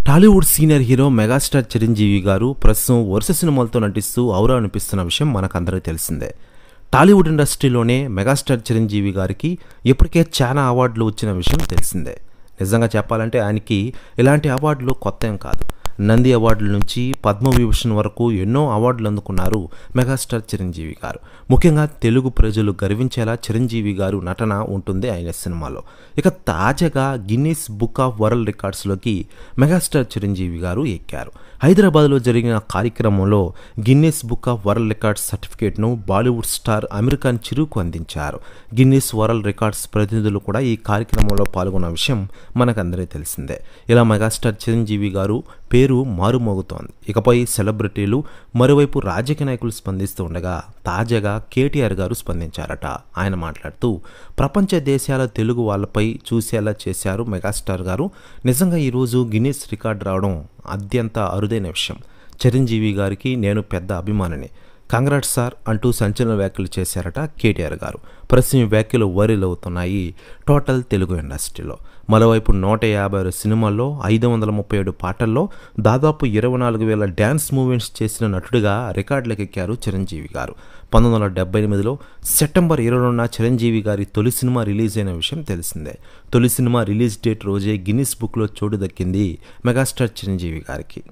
Tollywood senior hero megastar Chiranjeevi గారు ప్రస్తుతం వరుస సినిమాలతో నటిస్తూ ఔరా అనిపిస్తున్న విషయం మనకందరికీ తెలిసిందే. టాలీవుడ్ ఇండస్ట్రీలోనే మెగాస్టార్ చిరంజీవి గారికి ఇప్పటికే చాలా అవార్డులు వచ్చిన విషయం తెలిసిందే. నిజంగా చెప్పాలంటే ఆయనకి ఇలాంటి అవార్డులు కొత్త ఏం కాదు. నంది అవార్డుల నుంచి పద్మవిభూషణ్ వరకు ఎన్నో అవార్డులు అందుకున్నారు మెగాస్టార్ చిరంజీవి గారు. ముఖ్యంగా తెలుగు ప్రజలు గర్వించేలా చిరంజీవి గారు నటన ఉంటుంది ఆయన సినిమాలో. ఇక తాజాగా గిన్నీస్ బుక్ ఆఫ్ వరల్డ్ రికార్డ్స్లోకి మెగాస్టార్ చిరంజీవి గారు ఎక్కారు. హైదరాబాద్లో జరిగిన కార్యక్రమంలో Guinness Book of World Records సర్టిఫికేట్ను బాలీవుడ్ స్టార్ అమీర్ ఖాన్ చిరుకు అందించారు. గిన్నీస్ వరల్డ్ రికార్డ్స్ ప్రతినిధులు కూడా ఈ కార్యక్రమంలో పాల్గొన్న విషయం మనకందరికీ తెలిసిందే. ఇలా మెగాస్టార్ చిరంజీవి గారు పేరు మారుమోగుతోంది. ఇకపై సెలబ్రిటీలు, మరోవైపు రాజకీయ నాయకులు స్పందిస్తూ ఉండగా తాజాగా కేటీఆర్ గారు స్పందించారట. ఆయన మాట్లాడుతూ ప్రపంచ దేశాల తెలుగు వాళ్ళపై చూసేలా చేశారు మెగాస్టార్ గారు. నిజంగా ఈరోజు గిన్నీస్ రికార్డు రావడం అత్యంత అరుదైన విషయం. చిరంజీవి గారికి నేను పెద్ద అభిమానిని, కంగ్రాట్స్ సార్ అంటూ సంచలన వ్యాఖ్యలు చేశారట కేటీఆర్ గారు. ప్రస్తుతం ఈ వ్యాఖ్యలు వైరల్ అవుతున్నాయి టోటల్ తెలుగు ఇండస్ట్రీలో. మరోవైపు 156 సినిమాల్లో 537 పాటల్లో దాదాపు 24,000 డ్యాన్స్ మూవ్మెంట్స్ చేసిన నటుడిగా రికార్డులకు ఎక్కారు చిరంజీవి గారు. 1978లో సెప్టెంబర్ 20న చిరంజీవి గారి తొలి సినిమా రిలీజ్ అయిన విషయం తెలిసిందే. తొలి సినిమా రిలీజ్ డేట్ రోజే గిన్నిస్ బుక్లో చోటు దక్కింది మెగాస్టార్ చిరంజీవి గారికి.